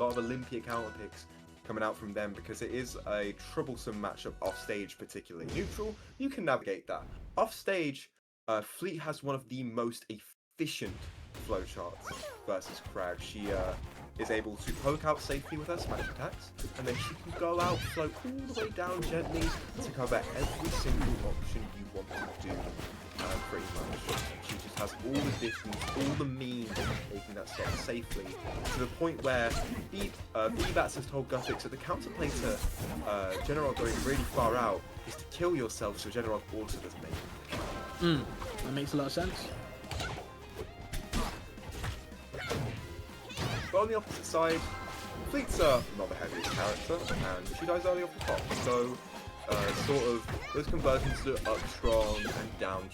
lot of Olympia counter picks coming out from them because it is a troublesome matchup off stage, particularly. Neutral, you can navigate that. Off stage, Fleet has one of the most efficient flowcharts versus Kragg. She is able to poke out safely with her smash attacks, and then she can go out, float all the way down gently to cover every single option you want to do, pretty much. She just has all the distance, all the means of taking that stock safely, to the point where B-Bats has told Guthix that the counterplay to Genarog going really far out is to kill yourself so Genarog also doesn't make it. That makes a lot of sense. But on the opposite side, Fleet's not the heaviest character, and she dies early off the top. So, sort of those conversions to up strong and down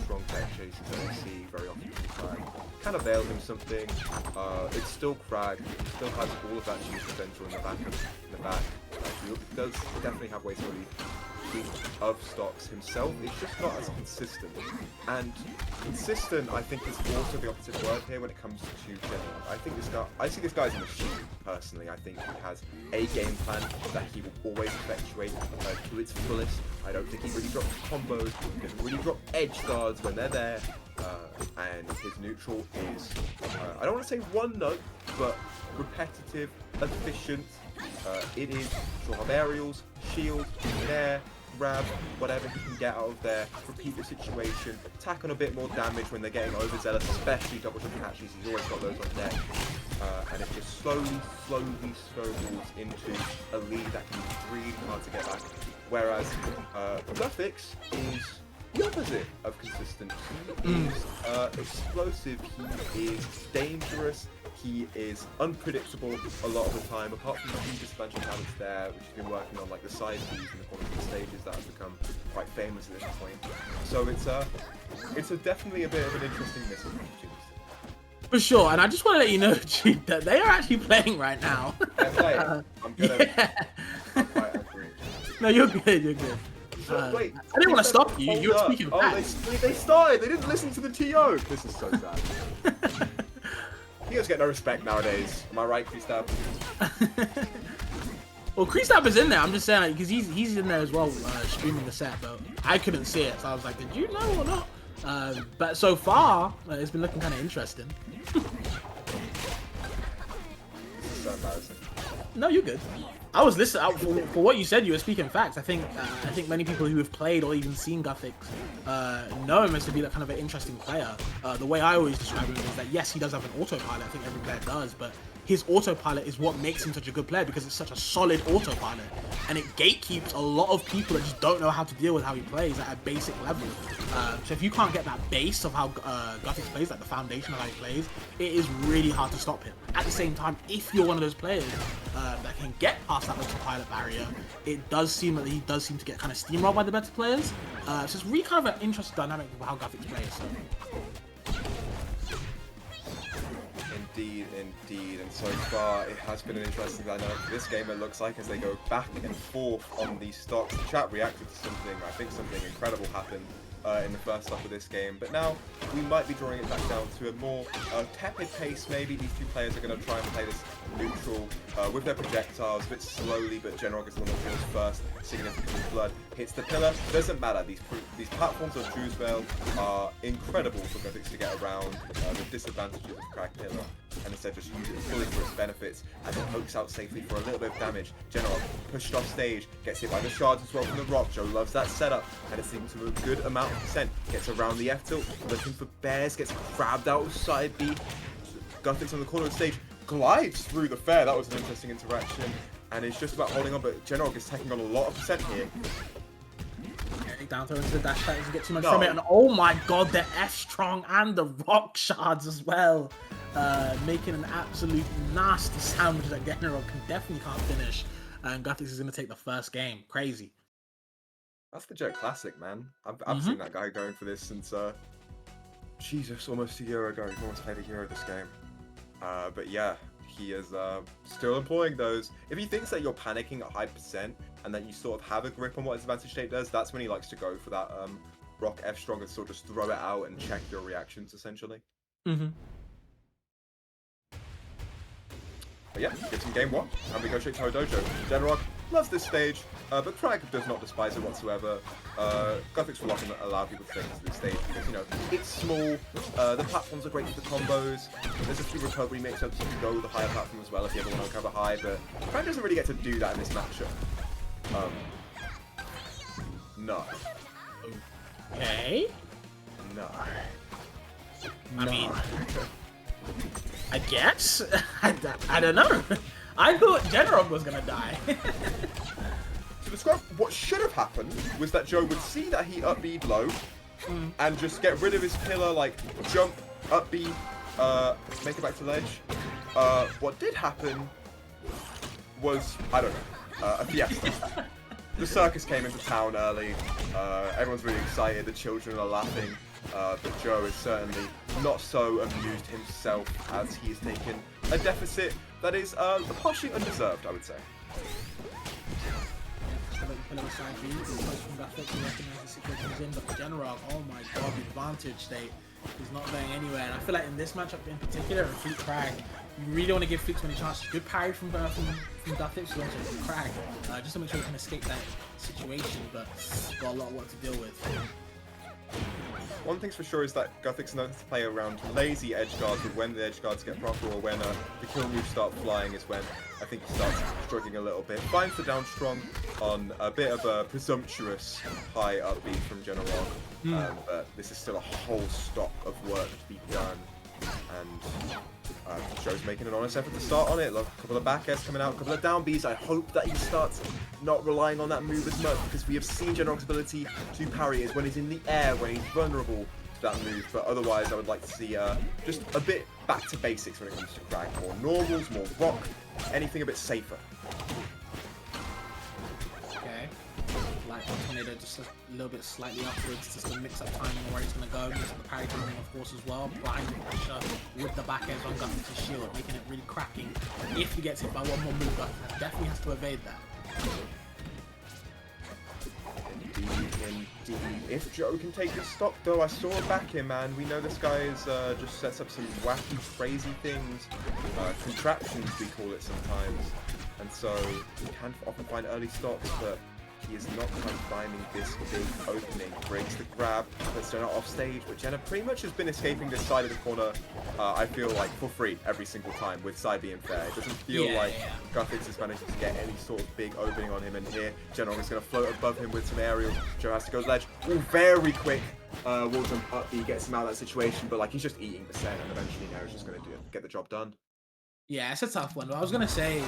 strong tech chases that we see very often from Kragg kind of avail him something. It's still Kragg, still has all of that juice potential in the back. He does definitely have ways to really of stocks himself. It's just not as consistent, and consistent I think is also the opposite word here when it comes to Genarog. I see this guy as a machine personally. I think he has a game plan that he will always effectuate to its fullest. I don't think he really drops combos, he doesn't really drop edge guards when they're there, and his neutral is I don't want to say one note, but repetitive, efficient. It is sort of aerials, shield, nair, grab, whatever he can get out of there, repeat the situation, tack on a bit more damage when they're getting overzealous, especially double jump catches. He's always got those on deck, and it just slowly snowballs into a lead that can be really hard to get back. Whereas Guthix is the opposite of consistent. He is explosive, he is dangerous, he is unpredictable a lot of the time, apart from the few disadvantage talents there, which he's been working on, like the side Bs and the quality stages that have become quite famous at this point. So it's definitely a bit of an interesting missing opportunity. For sure, and I just want to let you know, Jude, that they are actually playing right now. They're playing. I'm gonna. I'm quite angry. No, you're good, you're good. Wait, I didn't want to stop you. You were speaking facts. They started. They didn't listen to the TO. This is so sad. TOs get no respect nowadays. Am I right, Kragg? Well, Kragg is in there. I'm just saying, because he's in there as well, streaming the set, but I couldn't see it, so I was like, did you know or not? But so far, it's been looking kind of interesting. This is so embarrassing. No, you're good. I was listening for what you said. You were speaking facts. I think many people who have played or even seen Guthix know him as to be that kind of an interesting player. The way I always describe him is that yes, he does have an autopilot. I think every player does, but his autopilot is what makes him such a good player because it's such a solid autopilot, and it gatekeeps a lot of people that just don't know how to deal with how he plays at a basic level. So if you can't get that base of how Guthix plays, like the foundation of how he plays, it is really hard to stop him. At the same time, if you're one of those players that can get past that autopilot barrier, it does seem that he does seem to get kind of steamrolled by the better players. So it's really kind of an interesting dynamic of how Guthix plays. So. Indeed, and so far it has been an interesting dynamic for this game. It looks like as they go back and forth on these stocks, the chat reacted to something. I think something incredible happened in the first half of this game, but now we might be drawing it back down to a more tepid pace. Maybe these two players are going to try and play this neutral with their projectiles a bit slowly, but Genarog is the one that feels first. Significant blood hits the pillar. Doesn't matter. These platforms on Drewsvale are incredible for Guthix to get around the disadvantages of Kragg pillar, and instead just use it fully for its benefits, and then pokes out safely for a little bit of damage. Genarog pushed off stage, gets hit by the shards as well from the rock. Joe loves that setup, and it seems to a good amount of percent. Gets around the F tilt, looking for bears, gets grabbed out of side B. Guthix on the corner of the stage glides through the fair. That was an interesting interaction, and it's just about holding on, but Genarog is taking on a lot of percent here. Down throw into the dash attack doesn't get too much from it, and oh my god, the F strong and the rock shards as well, making an absolute nasty sandwich that Genarog definitely can't finish, and Guthix is going to take the first game. Crazy. That's the Jet Classic, man. I've seen that guy going for this since Jesus, almost a year ago. He almost played a hero this game. But yeah, he is still employing those. If he thinks that you're panicking at high percent and that you sort of have a grip on what his advantage state does, that's when he likes to go for that rock F strong and sort of just throw it out and check your reactions essentially. But yeah, gives him game 1, and we go straight to our dojo. Genarog loves this stage, but Kragg does not despise it whatsoever. Guthix will often allow people to take into this stage because, you know, it's small, the platforms are great for the combos, there's a few recovery mix-ups, you can go with the higher platform as well if you ever want to recover high, but Kragg doesn't really get to do that in this matchup. No. Okay. No. I mean, I guess? I don't know. I thought Genarog was gonna die. To describe what should have happened was that Joe would see that he up B'd low and just get rid of his pillar, like jump, up B, make it back to ledge. What did happen was, I don't know, a fiesta. The circus came into town early, everyone's really excited, the children are laughing, but Joe is certainly not so amused himself as he has taken a deficit that is partially undeserved, I would say. But Genarog, oh my god, the advantage state is not going anywhere. And I feel like in this matchup in particular, and Fleet Kragg, you really want to give Fleet many chances. Good parry from Guthix, so also from Kragg, just to make sure he can escape that situation, but got a lot of work to deal with. One thing's for sure is that Guthix knows to play around lazy edge guards, but when the edge guards get proper or when the kill moves start flying is when I think he starts struggling a little bit. Finds the down strong on a bit of a presumptuous high up B from Genarog, but this is still a whole stock of work to be done, and Joe's making an honest effort to start on it. Look, a couple of back airs coming out, a couple of down Bs. I hope that he starts not relying on that move as much, because we have seen Genarog's ability to parry is when he's in the air, when he's vulnerable to that move. But otherwise, I would like to see just a bit back to basics when it comes to Kragg. More normals, more rock, anything a bit safer. Okay. Like Tornado just a little bit slightly upwards, just to mix up timing where he's going to go. Mix up the parry timing, of course, as well. Blind pressure with the back edge on Guthix's shield, making it really cracking. If he gets hit by one more move, Guthix definitely has to evade that. Indeed. If Joe can take this stock, though, I saw back him, man. We know this guy is just sets up some wacky, crazy things. Contraptions, we call it sometimes. And so, he can often find early stocks, but he is not quite finding this big opening. Breaks the grab, puts Jenna off stage, but Jenna pretty much has been escaping this side of the corner, I feel like, for free every single time, with side being fair. It doesn't feel like Guthix is managing to get any sort of big opening on him, and here, Genarog is going to float above him with some aerials. Joe has to go ledge. Ooh, very quick wall jump up, he gets him out of that situation, but like, he's just eating percent, and eventually now he's just going to get the job done. Yeah, it's a tough one. But I was going to say,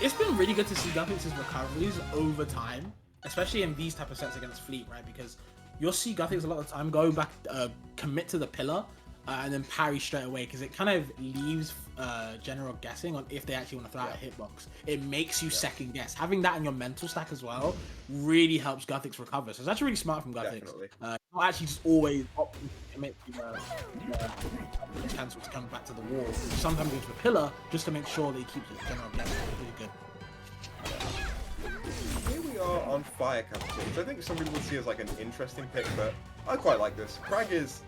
it's been really good to see Guthix's recoveries over time, especially in these type of sets against Fleet, right? Because you'll see Guthix a lot of the time go back, commit to the pillar, and then parry straight away, because it kind of leaves Genarog guessing on if they actually want to throw out a hitbox. It makes you second guess. Having that in your mental stack as well really helps Guthix recover. So it's actually really smart from Guthix. Not actually just always commit to cancel to come back to the wall. Sometimes go to the pillar just to make sure that he keeps it. Genarog guessing. Really good. Here we are on Fire Capital, which I think some people would see as like an interesting pick, but I quite like this. Kragg's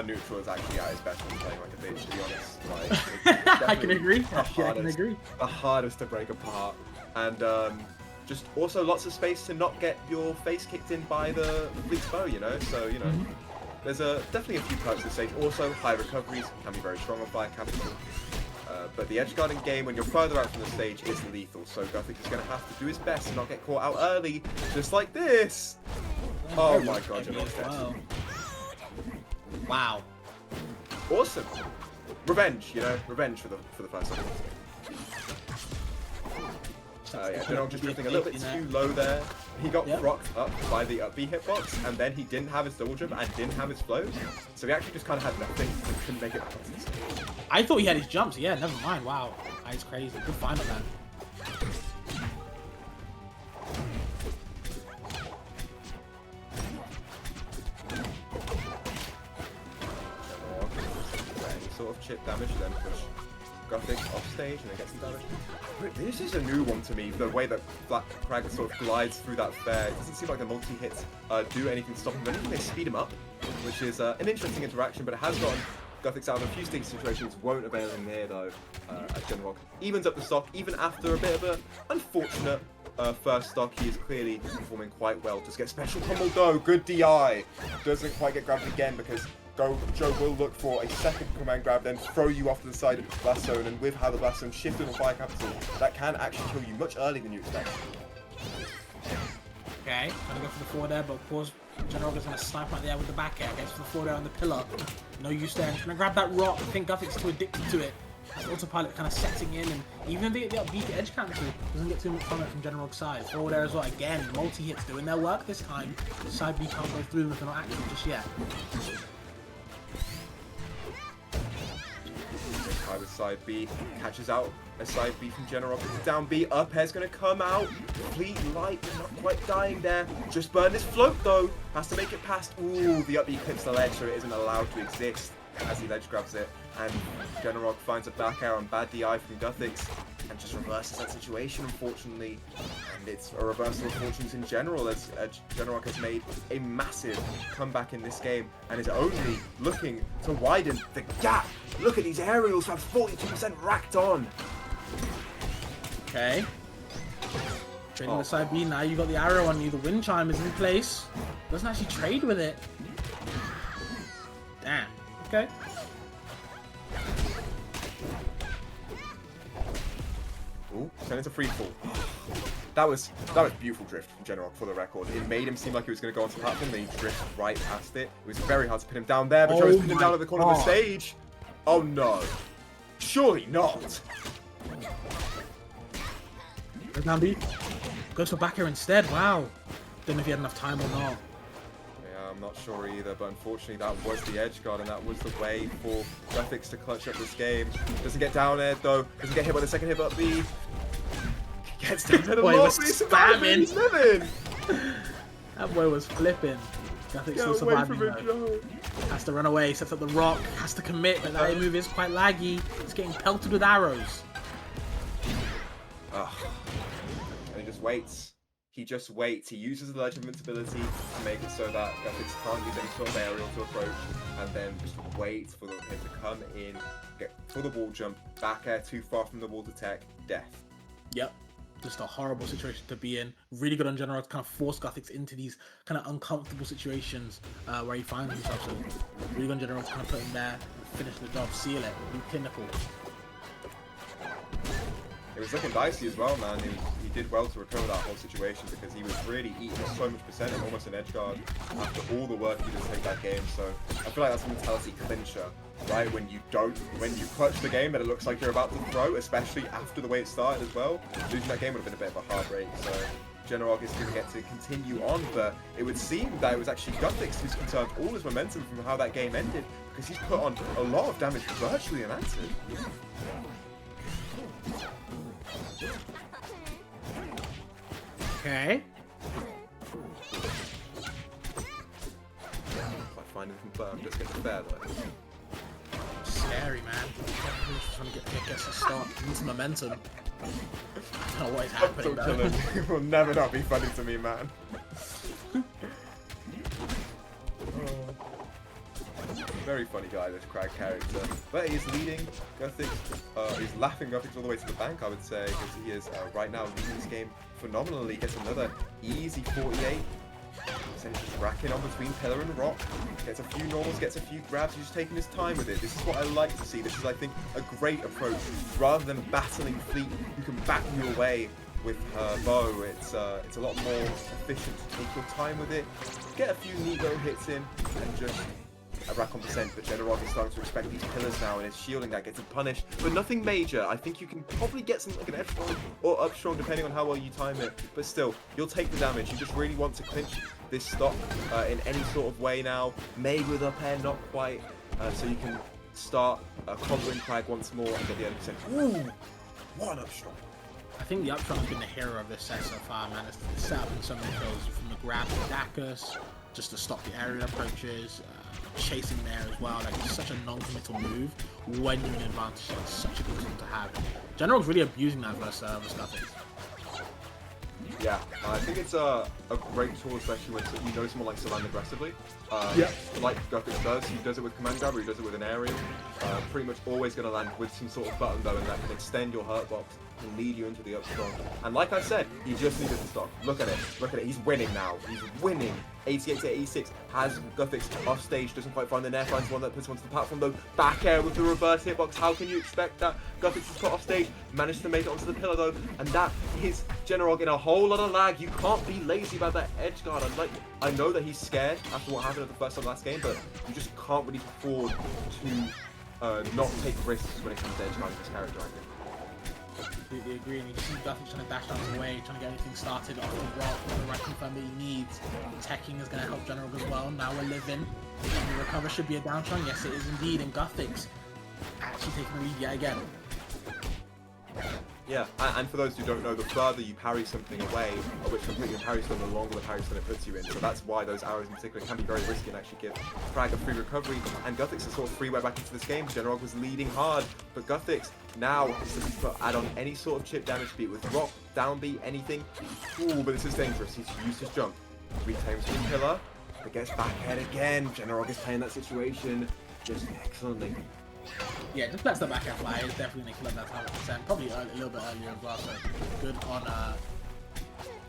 neutral is actually at his best when playing like a bitch, to be honest. Like, I can agree. The hardest to break apart, and just also lots of space to not get your face kicked in by the Fleet's bow, you know. So you know, there's definitely a few perks to the stage. Also, high recoveries can be very strong on Fire Capital. But the edge guarding game, when you're further out from the stage, is lethal. So Guthix is going to have to do his best to not get caught out early, just like this. Oh my god, you're not Wow. Awesome. Revenge, you know, revenge for the first time. Yeah, Genarog just drifting a little bit too low there. He got rocked up by the up B hitbox, and then he didn't have his double jump and didn't have his flows. So he actually just kind of had nothing and couldn't make it across the stage. I thought he had his jumps. Yeah, never mind. Wow. That's crazy. Good find on that. Sort of chip damage, then push Guthix off stage and then get some damage. This is a new one to me, the way that Kragg sort of glides through that fair. It doesn't seem like the multi-hits do anything to stop him, but they speed him up, which is an interesting interaction, but it has gotten Guthix out of a few sticky situations, won't avail him here though, as Genarog evens up the stock, even after a bit of an unfortunate first stock. He is clearly performing quite well. Just get special pummeled though, good DI. Doesn't quite get grabbed again because Joe will look for a second command grab, then throw you off to the side of the blast zone, and with how the blast zone shifted on fire capital, that can actually kill you much earlier than you expect. Okay, gonna go for the forward air, but of course, Genarog is gonna snipe right there with the back air. Gets for the forward air on the pillar. No use there. He's gonna grab that rock. I think Guthix is too addicted to it. His autopilot kind of setting in, and even the upbeat edge cancel doesn't get too much from it from Genarog's side. Forward air as well. Again, multi-hits doing their work this time. Side B can't go through them if they're not active just yet. With side B, catches out a side B from Genarog. Down B, up air's gonna come out. Fleet light, not quite dying there. Just burned his float though. Has to make it past. Ooh, the up B clips the ledge, so it isn't allowed to exist as he ledge grabs it. And Genarog finds a back air on bad DI from Guthix and just reverses that situation, unfortunately. And it's a reversal of fortunes in general, as Genarog has made a massive comeback in this game and is only looking to widen the gap. Look at these aerials, have 42% racked on. Okay. Trading the side B, now you got the arrow on you, the wind chime is in place. Doesn't actually trade with it. Damn. Okay. Ooh, send it to free fall. That was beautiful drift from Genarog, for the record. It made him seem like he was going to go onto the platform, then he drifted right past it. It was very hard to pin him down there, but Joe was pinning down at the corner of the stage. Oh no. Surely not. Down B. Goes for back air instead. Wow. Don't know if he had enough time or not. Yeah, I'm not sure either, but unfortunately that was the edge guard, and that was the way for Guthix to clutch up this game. Doesn't get down there though. Doesn't get hit by the second hit up B. Gets down there a lot, but he's surviving. He's living. That boy was flipping. Guthix still surviving though. Has to run away, sets up the rock, has to commit, but that move is quite laggy. He's getting pelted with arrows. And he just waits. He just waits. He uses the ledge of invincibility to make it so that Guthix can't use any sort of aerial to approach, and then just wait for him to come in, get for the wall jump, back air too far from the wall to tech, death. Yep. Just a horrible situation to be in. Really good on Genarog to kind of force Guthix into these kind of uncomfortable situations where he finds himself. So really good on Genarog to kind of put him there, finish the job, seal it, be pinnacle. It was looking dicey as well, man. He did well to recover that whole situation because he was really eating up so much percent and almost an edge guard after all the work he did to take that game. So I feel like that's a mentality clincher, right? When you clutch the game and it looks like you're about to throw, especially after the way it started as well. Losing that game would have been a bit of a heartbreak. So Genarog is going to get to continue on, but it would seem that it was actually Guthix who's conserved all his momentum from how that game ended, because he's put on a lot of damage virtually unanswered. Okay. Like finally confirmed, just get fair though. Scary, man. He's trying to get some start. He needs some momentum. I don't know what is happening though. It will never not be funny to me, man. Very funny guy, this Kragg character. But he is leading Guthix, he's laughing Guthix all the way to the bank, I would say, because he is right now leading this game phenomenally. Gets another easy 48. Essentially just racking on between pillar and rock. Gets a few normals, gets a few grabs, he's just taking his time with it. This is what I like to see. This is, I think, a great approach. Rather than battling Fleet, who can back you away with her bow, it's a lot more efficient to take your time with it, get a few neat little hits in, and just a rack on percent. But Genarog is starting to respect these pillars now, and his shielding that gets him punished, but nothing major. I think you can probably get something like an F strong or up strong depending on how well you time it, but still, you'll take the damage. You just really want to clinch this stock in any sort of way now. Maybe with up air, not quite, so you can start combering Kragg once more and get the 80%. Ooh, what an up strong. I think the upshot has been the hero of this set so far, man. It's set up in so many kills, from the grab to Dacus, just to stop the aerial approaches, chasing there as well. Like, it's such a non-committal move when you're in advantage. It's such a good tool to have. Genarog's really abusing that versus Guthix. Yeah, I think it's a great tool, especially when you know someone likes to land aggressively. Yeah. Like Guthix does. He does it with command grab, or he does it with an aerial. Pretty much always going to land with some sort of button though, and that can extend your hurt box and lead you into the up strong. And like I said, he just needed to stop. Look at it. Look at it. He's winning now. He's winning. 88 to 86 has Guthix off stage. Doesn't quite find the nair. Finds one that puts him onto the platform though. Back air with the reverse hitbox. How can you expect that? Guthix is put off stage. Managed to make it onto the pillar though, and that is Genarog in a whole lot of lag. You can't be lazy about that edge guard. I know that he's scared after what happened at the first of last game, but you just can't really afford to not take risks when it comes to edge guarding this character, I think. Completely agree, and you see Guthix trying to dash out of the way, trying to get anything started off the rock, the right confirm that he needs. Teching is going to help Genarog as well. Now we're living. And the recover should be a down strong. Yes, it is indeed. And Guthix actually taking the lead yet again. Yeah, and for those who don't know, the further you parry something away, which completely parry stun, the longer the parry stun it puts you in. So that's why those arrows in particular can be very risky and actually give Kragg a free recovery. And Guthix is sort of freeware back into this game. Genarog was leading hard, but Guthix now is looking to add on any sort of chip damage, be it with rock, down B, anything. Ooh, but this is dangerous. He's used his jump. Retains his pillar, but gets back ahead again. Genarog is playing that situation just excellently. Yeah, just lets the back air fly. It's definitely going to kill that 100%. Probably a little bit earlier as well, so good on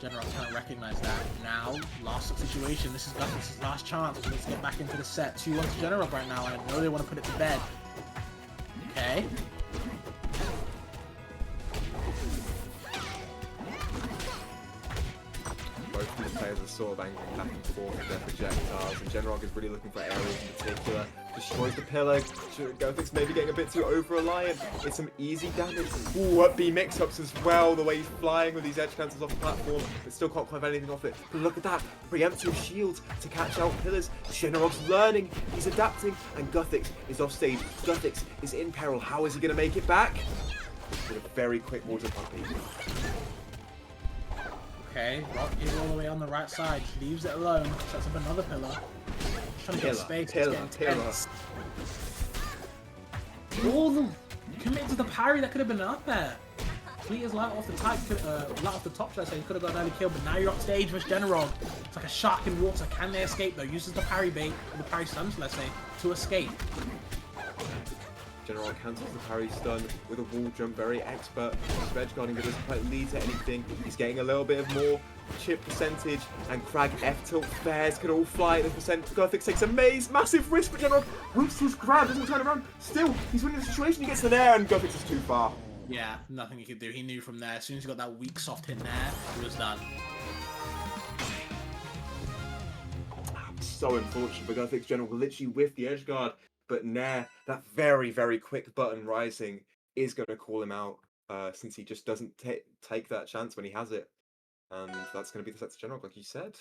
Genarog trying to recognize that. Now, last situation. This is Guthix's last chance. Let's get back into the set. 2-1 to Genarog right now, and I know they want to put it to bed. Okay. Both of these players are sort of angling back and forth with their projectiles, and Genarog is really looking for areas in particular. Destroys the pillar. Guthix maybe getting a bit too over-reliant. It's some easy damage. Ooh, up B mix-ups as well, the way he's flying with these edge cancels off the platform, but still can't quite have anything off it. But look at that, preemptive shields to catch out pillars. Genarog's learning, he's adapting, and Guthix is off stage. Guthix is in peril. How is he going to make it back? With a very quick water puppy. Okay, Rock is all the way on the right side. Leaves it alone. Sets up another pillar. Trying to get space. Pillar. All the committed to the parry that could have been up there. Fleet is light off the light off the top, should I say. He could have got an early kill, but now you're up stage versus Genarog. It's like a shark in water. Can they escape though? Uses the parry bait, or the parry stuns, let's say, to escape. Genarog cancels the parry stun with a wall jump, very expert. Edge guarding, but doesn't quite lead to anything. He's getting a little bit of more chip percentage, and Kragg F-tilt fares can all fly at the percent. Guthix takes a massive risk, but Genarog whips his grab, doesn't turn around. Still, he's winning the situation, he gets the nair, and Guthix is too far. Yeah, nothing he could do. He knew from there. As soon as he got that weak soft hit there, he was done. So unfortunate, but Guthix Genarog will literally whiff the edge guard. But Nair, that very, very quick button rising, is going to call him out since he just doesn't take that chance when he has it. And that's going to be the set to Genarog, like you said.